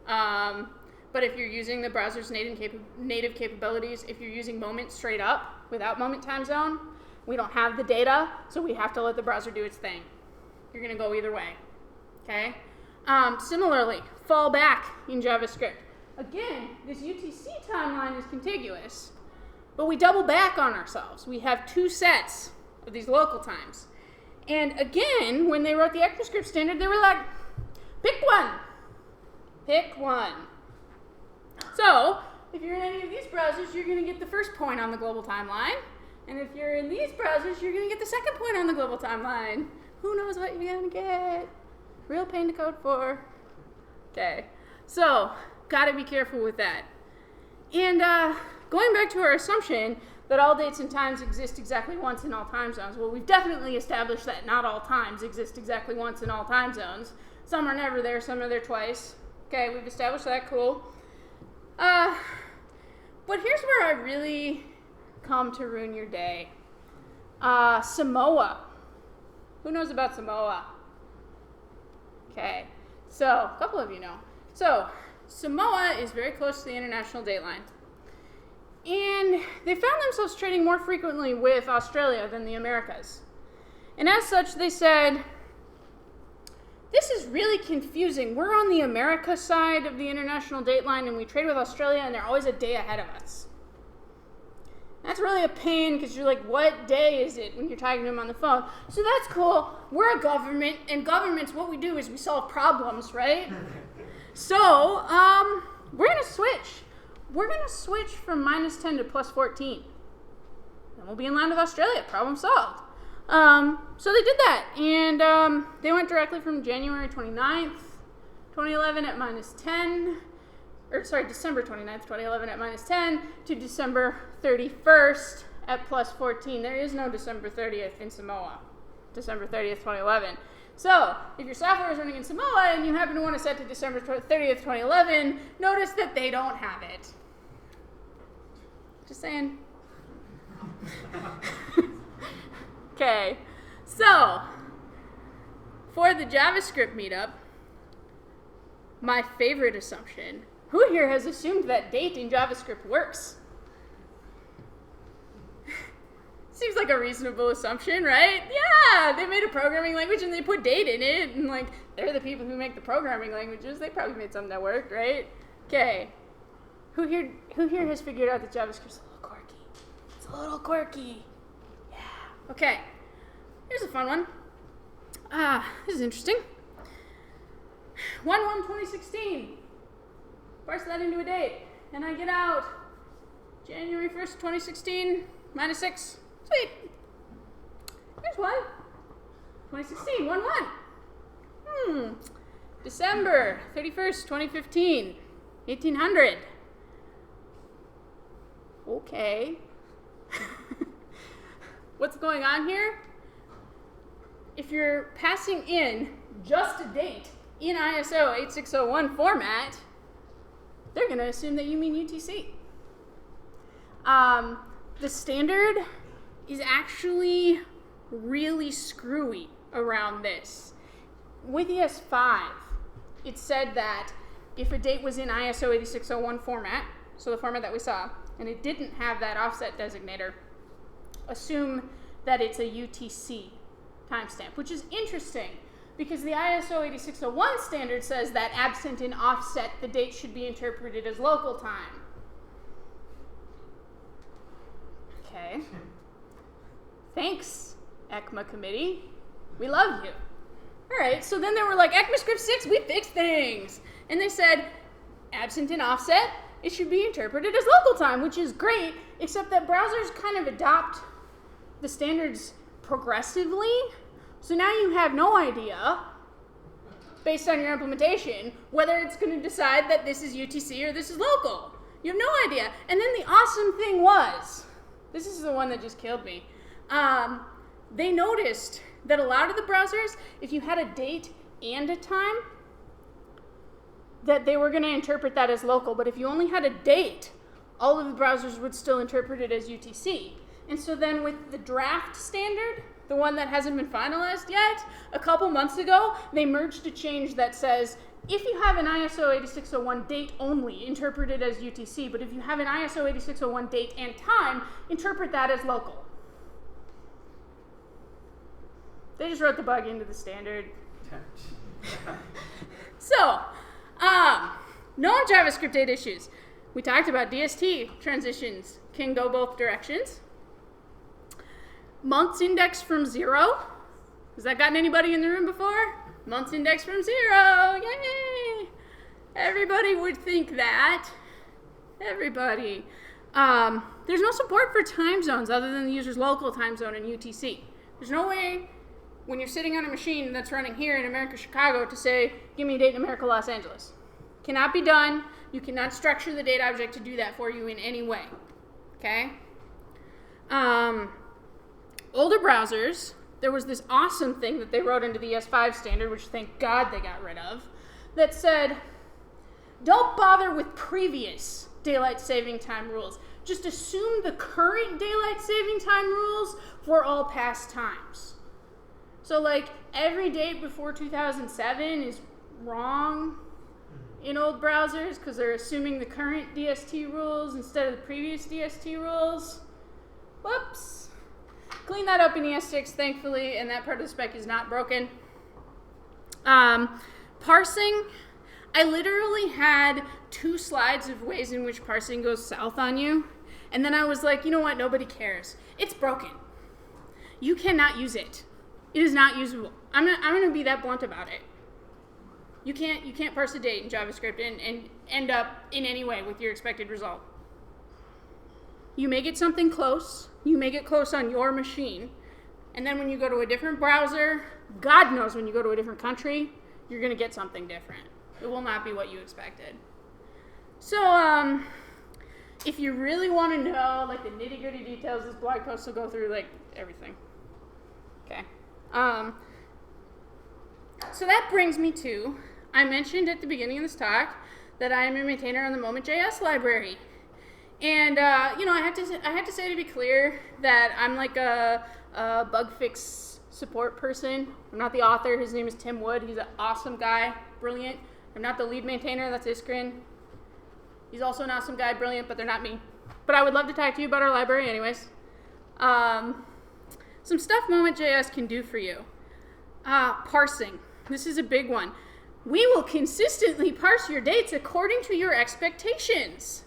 But if you're using the browser's native capabilities, if you're using moment straight up without moment time zone, we don't have the data, so we have to let the browser do its thing. You're going to go either way, okay? Similarly, fall back in JavaScript. Again, this UTC timeline is contiguous, but we double back on ourselves. We have two sets of these local times. And again, when they wrote the ECMAScript standard, they were like, pick one. Pick one. So, if you're in any of these browsers, you're going to get the first point on the global timeline. And if you're in these browsers, you're going to get the second point on the global timeline. Who knows what you're going to get? Real pain to code for. Okay, so got to be careful with that. And going back to our assumption that all dates and times exist exactly once in all time zones, well, we've definitely established that not all times exist exactly once in all time zones. Some are never there, some are there twice. Okay, we've established that, cool. But here's where I really come to ruin your day. Samoa. Who knows about Samoa? Okay, so a couple of you know. So Samoa is very close to the international date line. And they found themselves trading more frequently with Australia than the Americas. And as such, they said, this is really confusing. We're on the America side of the international date line, and we trade with Australia, and they're always a day ahead of us. That's really a pain because you're like, what day is it when you're talking to them on the phone? So that's cool. We're a government, and governments, what we do is we solve problems, right? So we're going to switch. We're going to switch from -10 to +14. Then we'll be in line with Australia. Problem solved. So they did that, and they went directly from January 29th, 2011 at -10, or sorry, December 29th, 2011 at -10 to December 31st at +14. There is no December 30th in Samoa. December 30th, 2011. So, if your software is running in Samoa and you happen to want to set to December 30th, 2011, notice that they don't have it. Just saying. Okay, so for the JavaScript meetup, my favorite assumption, who here has assumed that date in JavaScript works? Seems like a reasonable assumption, right? Yeah, they made a programming language and they put date in it, and like, they're the people who make the programming languages. They probably made something that worked, right? Okay, who here has figured out that JavaScript's a little quirky? It's a little quirky. Yeah. Okay, here's a fun one. This is interesting. 1/1/2016. Parse that into a date, and I get out January 1st, 2016, -6. Sweet. Here's one. 2016, 1/1. December 31st, 2015, 1800. Okay. What's going on here? If you're passing in just a date in ISO 8601 format, they're going to assume that you mean UTC. The standard is actually really screwy around this. With ES5, it said that if a date was in ISO 8601 format, so the format that we saw, and it didn't have that offset designator, assume that it's a UTC timestamp, which is interesting because the ISO 8601 standard says that absent an offset, the date should be interpreted as local time. Okay. Thanks, ECMA committee. We love you. All right, so then they were like, ECMAScript 6, we fixed things. And they said, absent an offset, it should be interpreted as local time, which is great, except that browsers kind of adopt the standards progressively. So now you have no idea, based on your implementation, whether it's going to decide that this is UTC or this is local. You have no idea. And then the awesome thing was, this is the one that just killed me, they noticed that a lot of the browsers, if you had a date and a time, that they were going to interpret that as local. But if you only had a date, all of the browsers would still interpret it as UTC. And so then with the draft standard, the one that hasn't been finalized yet, a couple months ago, they merged a change that says, if you have an ISO 8601 date only, interpret it as UTC, but if you have an ISO 8601 date and time, interpret that as local. They just wrote the bug into the standard. So, non-JavaScript date issues. We talked about DST transitions can go both directions. Months index from 0. Has that gotten anybody in the room before? Months index from 0. Yay! Everybody would think that. Everybody. There's no support for time zones other than the user's local time zone and UTC. There's no way when you're sitting on a machine that's running here in America, Chicago, to say, give me a date in America, Los Angeles. Cannot be done. You cannot structure the date object to do that for you in any way. Okay? Older browsers, there was this awesome thing that they wrote into the ES5 standard, which thank God they got rid of, that said, don't bother with previous daylight saving time rules. Just assume the current daylight saving time rules for all past times. So like every date before 2007 is wrong in old browsers because they're assuming the current DST rules instead of the previous DST rules. Whoops. Clean that up in ES6, thankfully, and that part of the spec is not broken. Parsing. I literally had 2 slides of ways in which parsing goes south on you, And then I was like, you know what? Nobody cares. It's broken. You cannot use it. It is not usable. I'm gonna be that blunt about it. You can't parse a date in JavaScript and end up in any way with your expected result. You may get something close. You may get close on your machine. And then when you go to a different browser, God knows when you go to a different country, you're going to get something different. It will not be what you expected. So if you really want to know like the nitty-gritty details, this blog post will go through like everything. Okay. So that brings me to, I mentioned at the beginning of this talk that I am a maintainer on the Moment.js library. And, you know, I have to say to be clear that I'm like a bug fix support person. I'm not the author. His name is Tim Wood. He's an awesome guy, brilliant. I'm not the lead maintainer. That's Iskrin. He's also an awesome guy, brilliant, but they're not me. But I would love to talk to you about our library anyways. Some stuff Moment.js can do for you. Parsing. This is a big one. We will consistently parse your dates according to your expectations.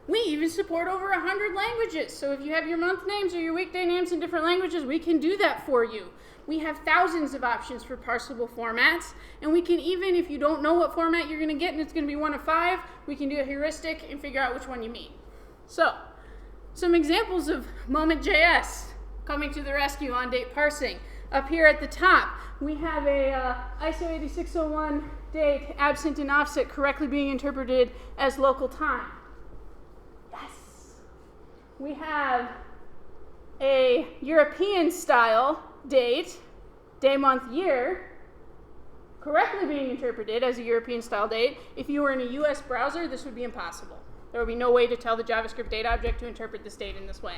We even support over 100 languages. So if you have your month names or your weekday names in different languages, we can do that for you. We have thousands of options for parsable formats. And we can even, if you don't know what format you're going to get and it's going to be one of 5, we can do a heuristic and figure out which one you mean. So, some examples of Moment.js coming to the rescue on date parsing. Up here at the top, we have a ISO 8601 date absent and offset correctly being interpreted as local time. Yes. We have a European style date, day, month, year, correctly being interpreted as a European style date. If you were in a US browser, this would be impossible. There would be no way to tell the JavaScript date object to interpret this date in this way.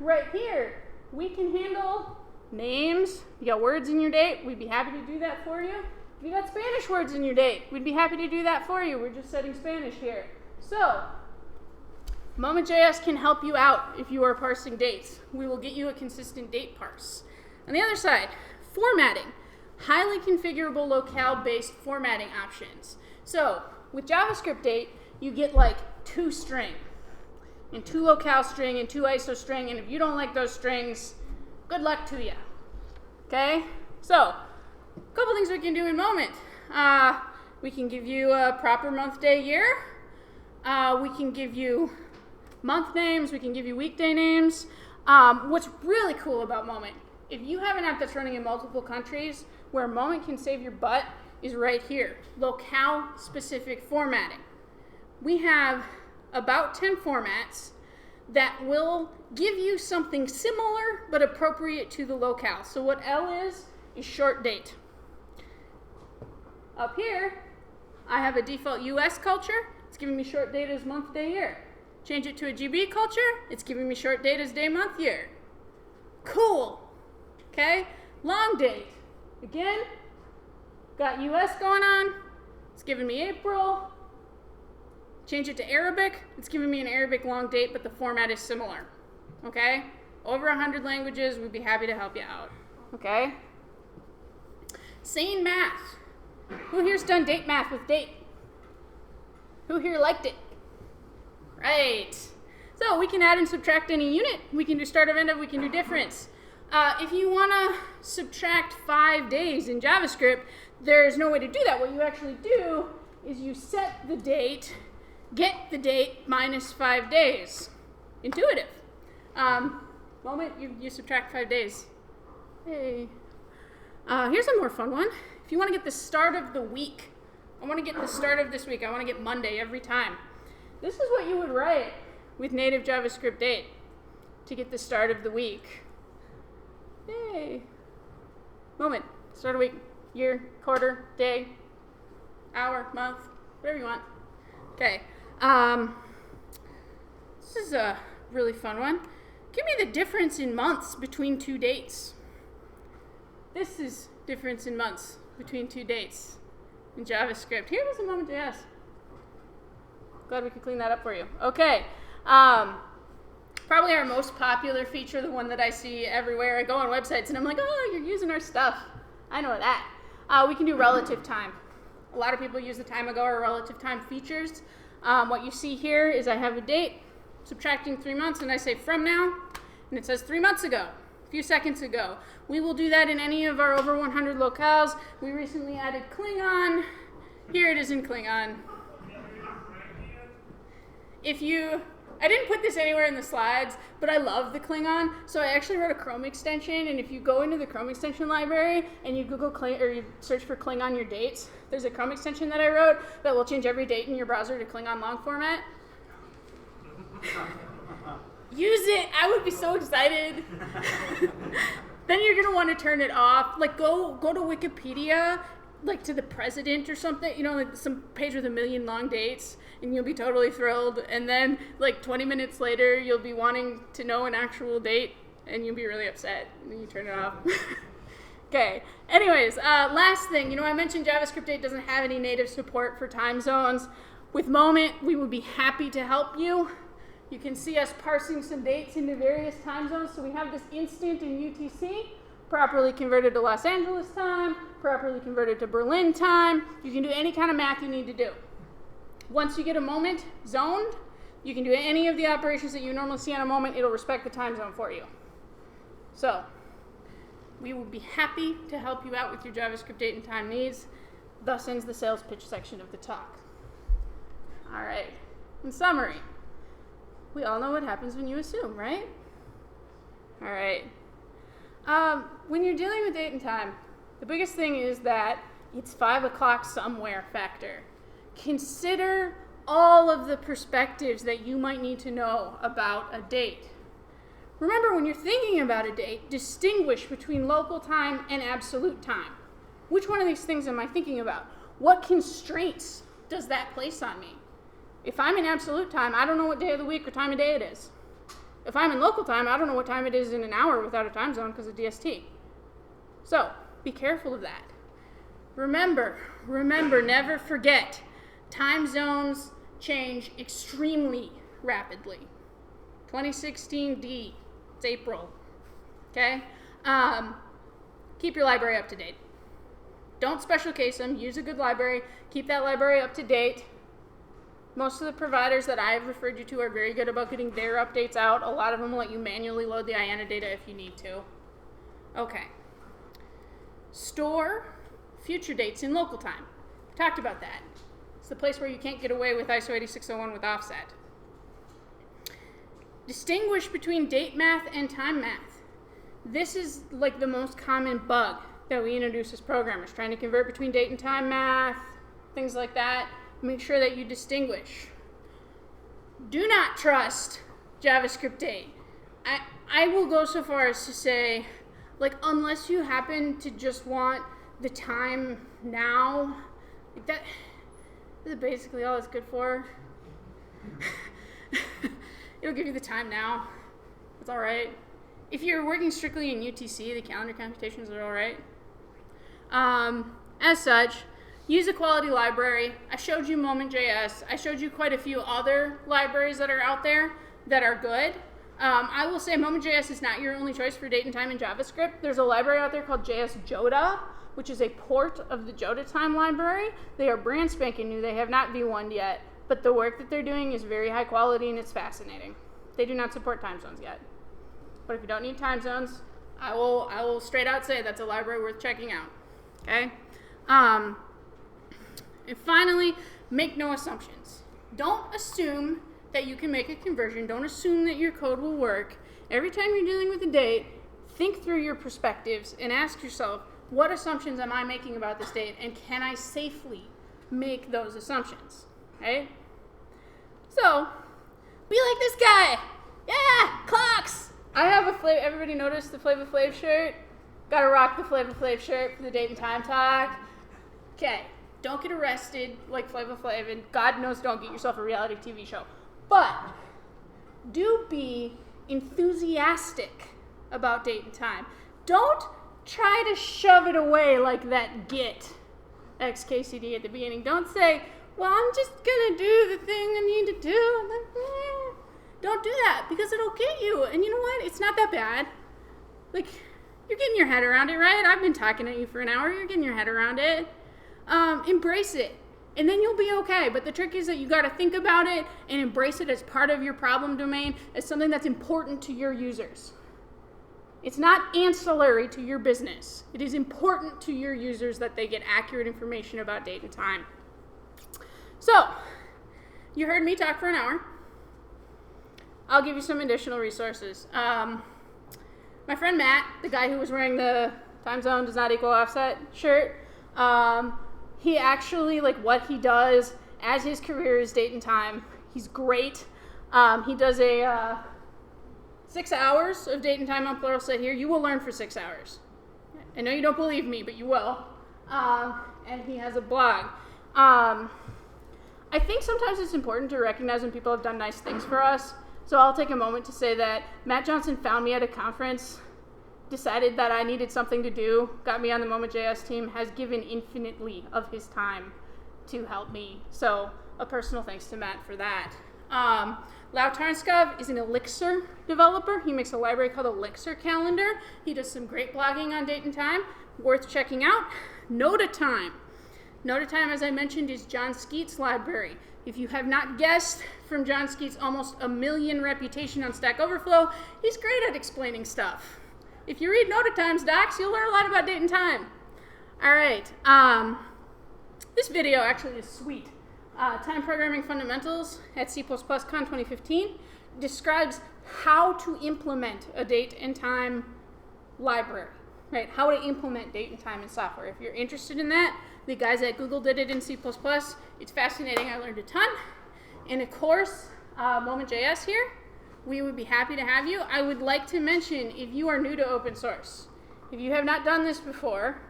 Right here, we can handle names. You got words in your date, we'd be happy to do that for you. If you got Spanish words in your date, we'd be happy to do that for you. We're just setting Spanish here. So, Moment.js can help you out if you are parsing dates. We will get you a consistent date parse. On the other side, formatting. Highly configurable locale-based formatting options. So, with JavaScript date, you get like 2 string, and 2 locale string, and 2 ISO string, and if you don't like those strings, good luck to you. Okay? So, a couple things we can do in Moment. We can give you a proper month, day, year. We can give you month names. We can give you weekday names. What's really cool about Moment, if you have an app that's running in multiple countries, where Moment can save your butt is right here, locale-specific formatting. We have about 10 formats that will give you something similar but appropriate to the locale. So what L is short date. Up here, I have a default US culture. It's giving me short date as month, day, year. Change it to a GB culture. It's giving me short date as day, month, year. Cool. Okay? Long date. Again, got US going on. It's giving me April. Change it to Arabic. It's giving me an Arabic long date, but the format is similar. Okay? Over 100 languages, we'd be happy to help you out. Okay? Sane math. Who here's done date math with date? Who here liked it? Right. So we can add and subtract any unit. We can do start of, end of, we can do difference. If you want to subtract 5 days in JavaScript, there's no way to do that. What you actually do is you set the date, get the date minus 5 days. Intuitive. Moment, you subtract 5 days. Hey. Here's a more fun one. If you want to get the start of the week, I want to get the start of this week. I want to get Monday every time. This is what you would write with native JavaScript date to get the start of the week. Yay. Moment, start of week, year, quarter, day, hour, month, whatever you want. Okay. This is a really fun one. Give me the difference in months between 2 dates. This is difference in months between 2 dates in JavaScript. Here was a Moment.js. Glad we could clean that up for you. Okay. Probably our most popular feature, the one that I see everywhere. I go on websites and I'm like, oh, you're using our stuff. I know that. We can do relative time. A lot of people use the time ago or relative time features. What you see here is I have a date, subtracting 3 months, and I say from now, and it says 3 months ago, a few seconds ago. We will do that in any of our over 100 locales. We recently added Klingon. Here it is in Klingon. I didn't put this anywhere in the slides, but I love the Klingon, so I actually wrote a Chrome extension, and if you go into the Chrome extension library and you or you search for Klingon your dates, there's a Chrome extension that I wrote that will change every date in your browser to Klingon long format. Use it. I would be so excited. Then you're going to want to turn it off. Like, go to Wikipedia, like to the president or something, like some page with 1 million long dates, and you'll be totally thrilled. And then, like 20 minutes later, you'll be wanting to know an actual date, and you'll be really upset, and then you turn it off. Okay. Anyways, last thing. I mentioned JavaScript Date doesn't have any native support for time zones. With Moment, we would be happy to help you. You can see us parsing some dates into various time zones. So we have this instant in UTC, properly converted to Los Angeles time, properly converted to Berlin time. You can do any kind of math you need to do. Once you get a moment zoned, you can do any of the operations that you normally see on a moment. It'll respect the time zone for you. So we will be happy to help you out with your JavaScript date and time needs. Thus ends the sales pitch section of the talk. All right. In summary, we all know what happens when you assume, right? All right. When you're dealing with date and time, the biggest thing is that it's 5 o'clock somewhere factor. Consider all of the perspectives that you might need to know about a date. Remember, when you're thinking about a date, distinguish between local time and absolute time. Which one of these things am I thinking about? What constraints does that place on me? If I'm in absolute time, I don't know what day of the week or time of day it is. If I'm in local time, I don't know what time it is in an hour without a time zone because of DST. So, be careful of that. Remember, never forget, time zones change extremely rapidly. 2016 D, it's April, okay? Keep your library up to date. Don't special case them, use a good library, keep that library up to date. Most of the providers that I've referred you to are very good about getting their updates out. A lot of them will let you manually load the IANA data if you need to. Okay. Store future dates in local time. We talked about that. It's the place where you can't get away with ISO 8601 with offset. Distinguish between date math and time math. This is like the most common bug that we introduce as programmers, trying to convert between date and time math, things like that. Make sure that you distinguish. Do not trust JavaScript Date. I will go so far as to say, like, unless you happen to just want the time now, like that is basically all it's good for. It'll give you the time now. It's all right. If you're working strictly in UTC, the calendar computations are all right. As such, use a quality library. I showed you Moment.js. I showed you quite a few other libraries that are out there that are good. I will say Moment.js is not your only choice for date and time in JavaScript. There's a library out there called JS Joda, which is a port of the Joda time library. They are brand spanking new. They have not V1'd yet, but the work that they're doing is very high quality and it's fascinating. They do not support time zones yet. But if you don't need time zones, I will straight out say that's a library worth checking out. Okay? And finally, make no assumptions. Don't assume that you can make a conversion. Don't assume that your code will work. Every time you're dealing with a date, think through your perspectives and ask yourself, what assumptions am I making about this date, and can I safely make those assumptions? Okay? So, be like this guy. Yeah, clocks. I have a Flav. Everybody notice the Flav Flav shirt? Gotta rock the Flav Flav shirt for the date and time talk. Okay, don't get arrested like Flav Flav, and God knows don't get yourself a reality TV show. But do be enthusiastic about date and time. Don't try to shove it away like that get XKCD at the beginning. Don't say, well, I'm just gonna do the thing I need to do. And then, Don't do that, because it'll get you. And you know what? It's not that bad. Like, you're getting your head around it, right? I've been talking at you for an hour. You're getting your head around it. Embrace it. And then you'll be okay. But the trick is that you got to think about it and embrace it as part of your problem domain, as something that's important to your users. It's not ancillary to your business. It is important to your users that they get accurate information about date and time. So, you heard me talk for an hour. I'll give you some additional resources. My friend Matt, the guy who was wearing the time zone does not equal offset shirt, he actually, like, what he does as his career is date and time. He's great. He does a 6 hours of date and time on Pluralsight here. You will learn for 6 hours. I know you don't believe me, but you will. And he has a blog. I think sometimes it's important to recognize when people have done nice things for us. So I'll take a moment to say that Matt Johnson found me at a conference, decided that I needed something to do, got me on the Moment.js team, has given infinitely of his time to help me. So a personal thanks to Matt for that. Lau Tarnskov is an Elixir developer. He makes a library called Elixir Calendar. He does some great blogging on date and time, worth checking out. Notatime. Notatime, as I mentioned, is John Skeet's library. If you have not guessed from John Skeet's almost 1 million reputation on Stack Overflow, he's great at explaining stuff. If you read Notatime's docs, you'll learn a lot about date and time. All right. This video actually is sweet. Time Programming Fundamentals at C++Con 2015 describes how to implement a date and time library, right? How to implement date and time in software. If you're interested in that, the guys at Google did it in C++. It's fascinating. I learned a ton. And of course, Moment.js here, we would be happy to have you. I would like to mention, if you are new to open source, if you have not done this before,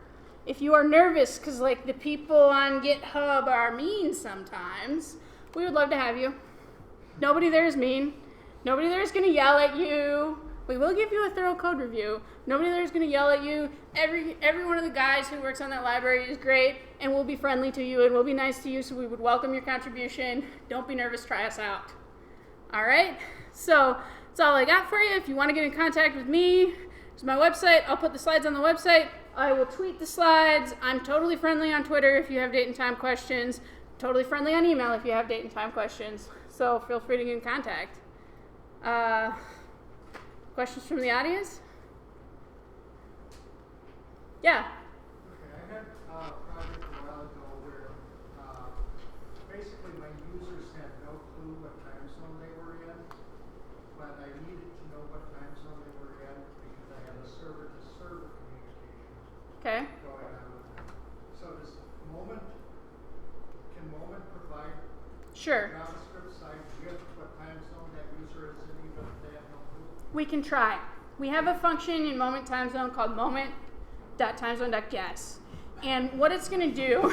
if you are nervous because like the people on GitHub are mean sometimes, we would love to have you. Nobody there is mean. Nobody there is going to yell at you. We will give you a thorough code review. Nobody there is going to yell at you. Every one of the guys who works on that library is great and will be friendly to you and will be nice to you, so we would welcome your contribution. Don't be nervous. Try us out. All right? So that's all I got for you. If you want to get in contact with me, it's my website. I'll put the slides on the website. I will tweet the slides. I'm totally friendly on Twitter if you have date and time questions. Totally friendly on email if you have date and time questions. So feel free to get in contact. Questions from the audience? Yeah. Okay, I had a project a while ago where basically my users had no clue what time zone they were in, but I needed to know what time zone they were in because I had a server-to-server communication going on with them. So does can Moment provide Sure. JavaScript side with what time zone that user is in even if they have no clue? We can try. We have a function in Moment Time Zone called moment.timezone.guess. And what it's going to do,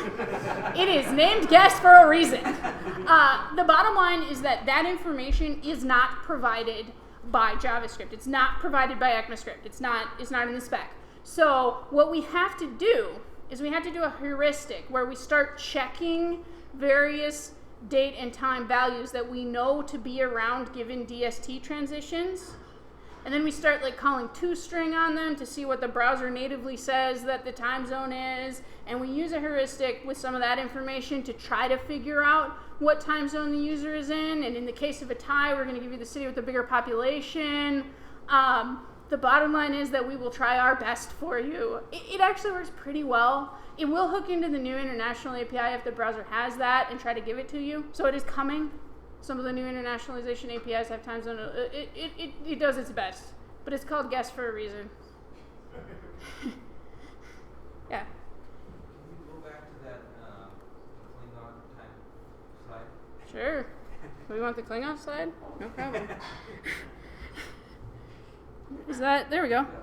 it is named guess for a reason. The bottom line is that that information is not provided by JavaScript. It's not provided by ECMAScript. It's not in the spec. So what we have to do is we have to do a heuristic where we start checking various date and time values that we know to be around given DST transitions. And then we start like calling toString on them to see what the browser natively says that the time zone is. And we use a heuristic with some of that information to try to figure out what time zone the user is in. And in the case of a tie, we're going to give you the city with the bigger population. The bottom line is that we will try our best for you. It actually works pretty well. It will hook into the new international API if the browser has that and try to give it to you. So it is coming. Some of the new internationalization APIs have time zone. It does its best, but it's called guess for a reason. Yeah. Can you go back to that Klingon time slide? Sure. We want the Klingon slide? No problem. Is that, there we go. Can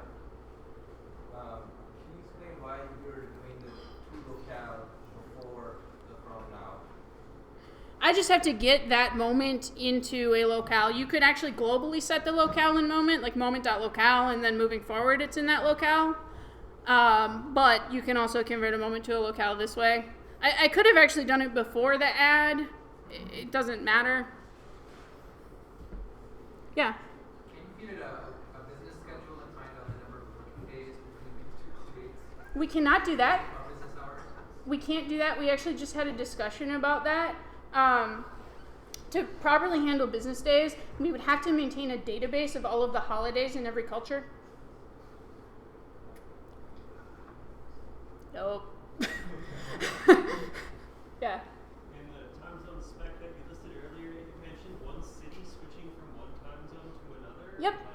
you explain why you're doing the to locale before the from now? I just have to get that moment into a locale. You could actually globally set the locale in Moment, like moment.locale, and then moving forward it's in that locale. But you can also convert a moment to a locale this way. I could have actually done it before the add. It doesn't matter. Yeah. Can you give it a business schedule and find out the number of working days between these two dates? We cannot do that. Or business hours? we can't do that. We actually just had a discussion about that. To properly handle business days, we would have to maintain a database of all of the holidays in every culture. Nope. Yeah. In the time zone spec that you listed earlier, you mentioned one city switching from one time zone to another. Yep. Do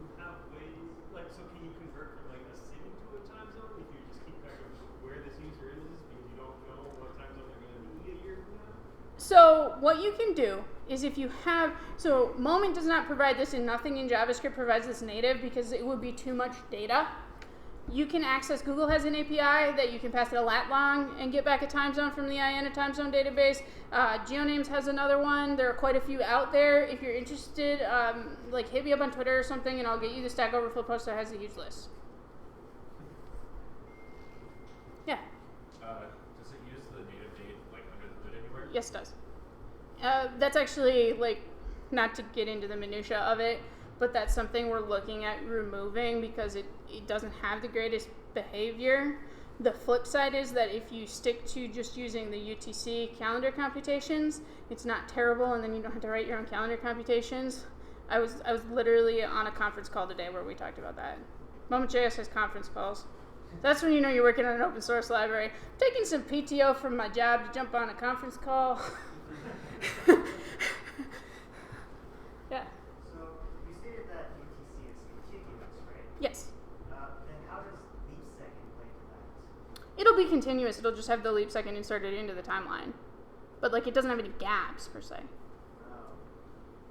you have ways, like, so can you convert from like a city to a time zone if you just keep track of where this user is because you don't know what time zone they're going to be a year from now? So what you can do is if you have, so Moment does not provide this and nothing in JavaScript provides this native because it would be too much data. You can access, Google has an API that you can pass it a lat long and get back a time zone from the IANA time zone database. GeoNames has another one. There are quite a few out there. If you're interested, like hit me up on Twitter or something and I'll get you the Stack Overflow post that has a huge list. Yeah. Does it use the native date like under the hood anywhere? Yes, it does. That's actually, like, not to get into the minutia of it, but that's something we're looking at removing because it doesn't have the greatest behavior. The flip side is that if you stick to just using the UTC calendar computations, it's not terrible, and then you don't have to write your own calendar computations. I was literally on a conference call today where we talked about that. Moment.js has conference calls. That's when you know you're working on an open source library. I'm taking some PTO from my job to jump on a conference call. Yeah. So you stated that UTC is continuous, right? Yes. Then how does leap second play into that? It'll be continuous. It'll just have the leap second inserted into the timeline. But like it doesn't have any gaps per se.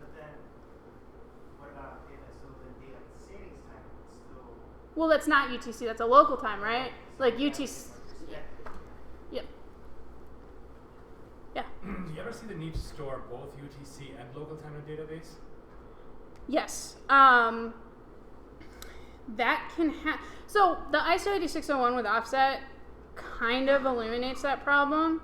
But then what about so the daylight savings time is still Well, that's not UTC. That's a local time, right? Like UTC. Yep. Yeah. Do you ever see the need to store both UTC and local time in a database? Yes. That can so the ISO 8601 with offset kind of eliminates that problem.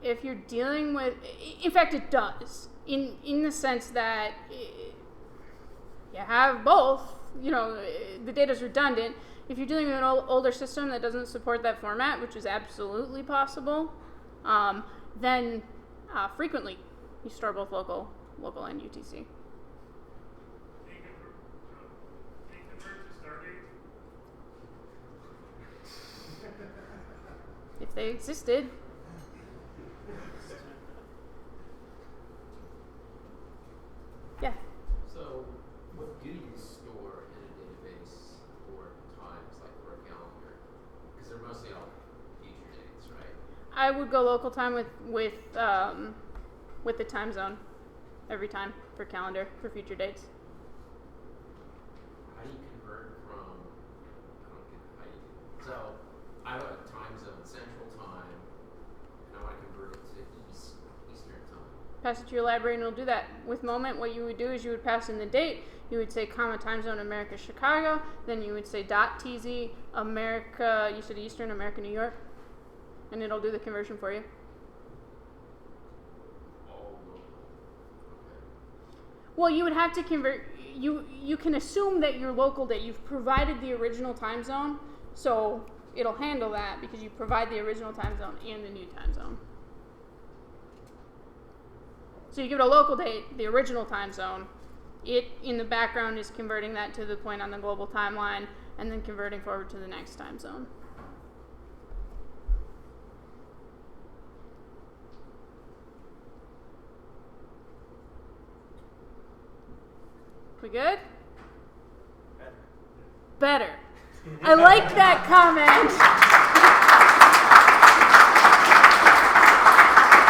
If you're dealing with, in fact, it does. In the sense that you have both. You know, the data's redundant. If you're dealing with an older system that doesn't support that format, which is absolutely possible, then frequently you store both local and UTC. Can you convert to start date? If they existed. Yeah. So, what do you store in a database for times, like for a calendar? Because they're mostly all future dates, right? I would go local time with the time zone every time for calendar for future dates. How do you convert from? I don't get how you do. So, I have a time zone, Central Time, and I want to convert it to Eastern Time. Pass it to your library and it'll do that. With Moment, what you would do is you would pass in the date. You would say comma time zone America Chicago. Then you would say .tz America. You said Eastern America New York, and it'll do the conversion for you. All local. Okay. Well, you would have to convert. You can assume that your local date. You've provided the original time zone, so it'll handle that because you provide the original time zone and the new time zone. So you give it a local date, the original time zone. It, in the background, is converting that to the point on the global timeline and then converting forward to the next time zone. We good? Better. I like that comment.